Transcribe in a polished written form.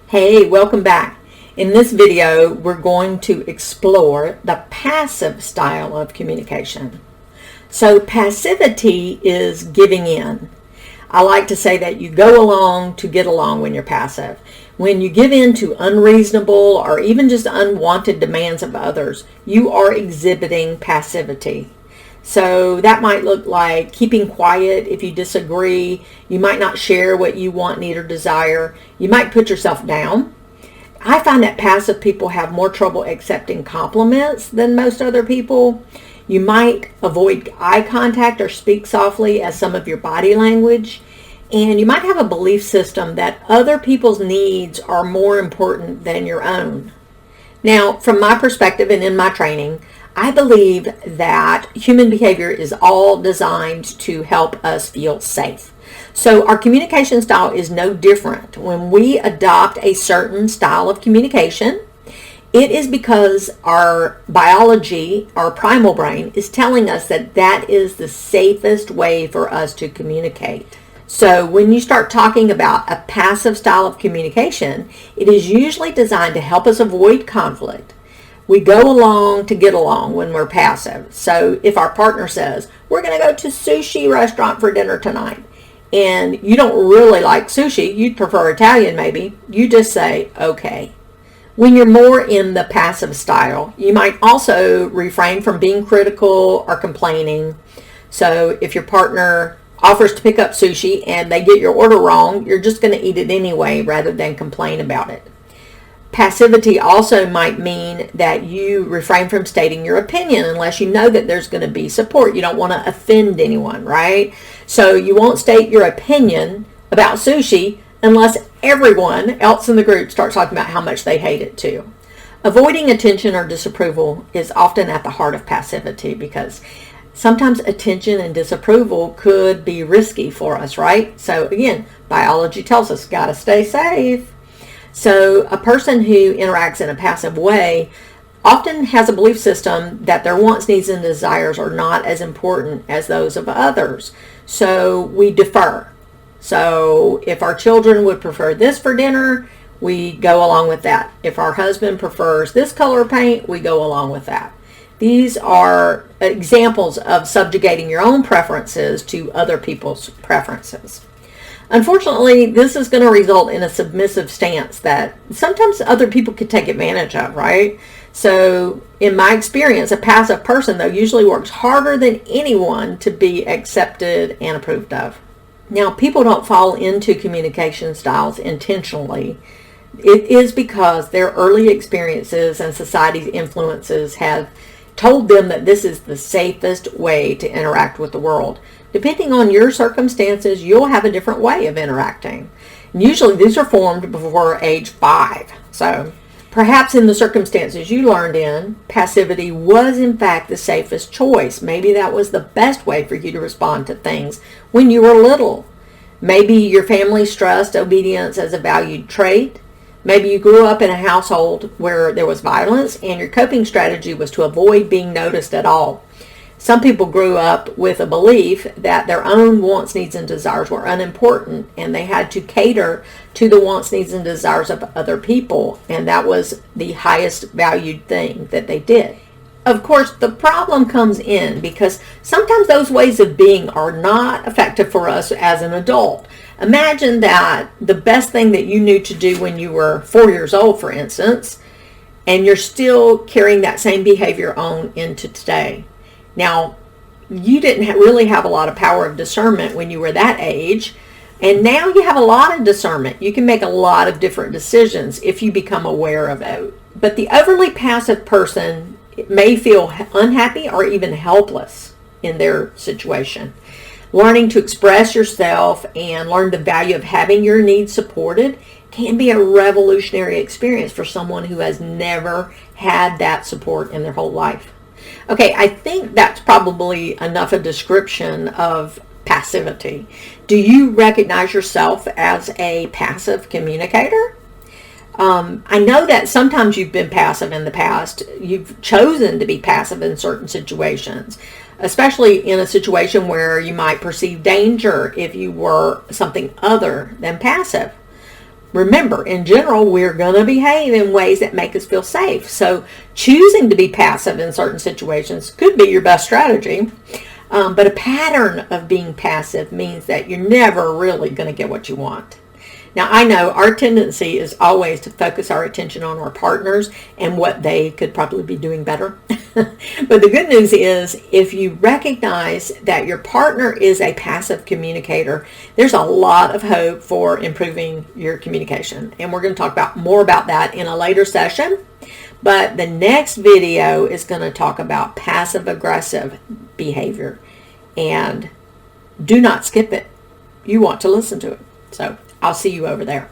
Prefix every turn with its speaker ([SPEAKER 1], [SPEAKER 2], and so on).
[SPEAKER 1] Hey, welcome back. In this video, we're going to explore the passive style of communication. So passivity is giving in. I like to say that you go along to get along when you're passive. When you give in to unreasonable or even just unwanted demands of others, you are exhibiting passivity. So that might look like keeping quiet if you disagree. You might not share what you want, need, or desire. You might put yourself down. I find that passive people have more trouble accepting compliments than most other people. You might avoid eye contact or speak softly as some of your body language. And you might have a belief system that other people's needs are more important than your own. Now, from my perspective and in my training, I believe that human behavior is all designed to help us feel safe. So our communication style is no different. When we adopt a certain style of communication, it is because our biology, our primal brain, is telling us that that is the safest way for us to communicate. So when you start talking about a passive style of communication, it is usually designed to help us avoid conflict. We go along to get along when we're passive. So if our partner says, we're going to go to sushi restaurant for dinner tonight, and you don't really like sushi, you'd prefer Italian maybe, you just say, okay. When you're more in the passive style, you might also refrain from being critical or complaining. So if your partner offers to pick up sushi and they get your order wrong, you're just going to eat it anyway rather than complain about it. Passivity also might mean that you refrain from stating your opinion unless you know that there's going to be support. You don't want to offend anyone, right? So you won't state your opinion about sushi unless everyone else in the group starts talking about how much they hate it too. Avoiding attention or disapproval is often at the heart of passivity because sometimes attention and disapproval could be risky for us, right? So again, biology tells us, gotta stay safe. So a person who interacts in a passive way often has a belief system that their wants, needs, and desires are not as important as those of others. So we defer. So if our children would prefer this for dinner, we go along with that. If our husband prefers this color paint, we go along with that. These are examples of subjugating your own preferences to other people's preferences. Unfortunately, this is going to result in a submissive stance that sometimes other people could take advantage of, right? So in my experience, a passive person, though, usually works harder than anyone to be accepted and approved of. Now, people don't fall into communication styles intentionally. It is because their early experiences and society's influences have told them that this is the safest way to interact with the world. Depending on your circumstances, you'll have a different way of interacting. And usually these are formed before age 5. So perhaps in the circumstances you learned in, passivity was in fact the safest choice. Maybe that was the best way for you to respond to things when you were little. Maybe your family stressed obedience as a valued trait. Maybe you grew up in a household where there was violence and your coping strategy was to avoid being noticed at all. Some people grew up with a belief that their own wants, needs, and desires were unimportant and they had to cater to the wants, needs, and desires of other people, and that was the highest valued thing that they did. Of course, the problem comes in because sometimes those ways of being are not effective for us as an adult. Imagine that the best thing that you knew to do when you were 4 years old, for instance, and you're still carrying that same behavior on into today. Now, you didn't really have a lot of power of discernment when you were that age, and now you have a lot of discernment. You can make a lot of different decisions if you become aware of it. But the overly passive person may feel unhappy or even helpless in their situation. Learning to express yourself and learn the value of having your needs supported can be a revolutionary experience for someone who has never had that support in their whole life. Okay, I think that's probably enough a description of passivity. Do you recognize yourself as a passive communicator? I know that sometimes you've been passive in the past. You've chosen to be passive in certain situations, especially in a situation where you might perceive danger if you were something other than passive. remember, in general, we're going to behave in ways that make us feel safe. So choosing to be passive in certain situations could be your best strategy. But a pattern of being passive means that you're never really going to get what you want. Now, I know our tendency is always to focus our attention on our partners and what they could probably be doing better. But the good news is, if you recognize that your partner is a passive communicator, there's a lot of hope for improving your communication. And we're going to talk more about that in a later session. But the next video is going to talk about passive-aggressive behavior. And do not skip it. You want to listen to it. So I'll see you over there.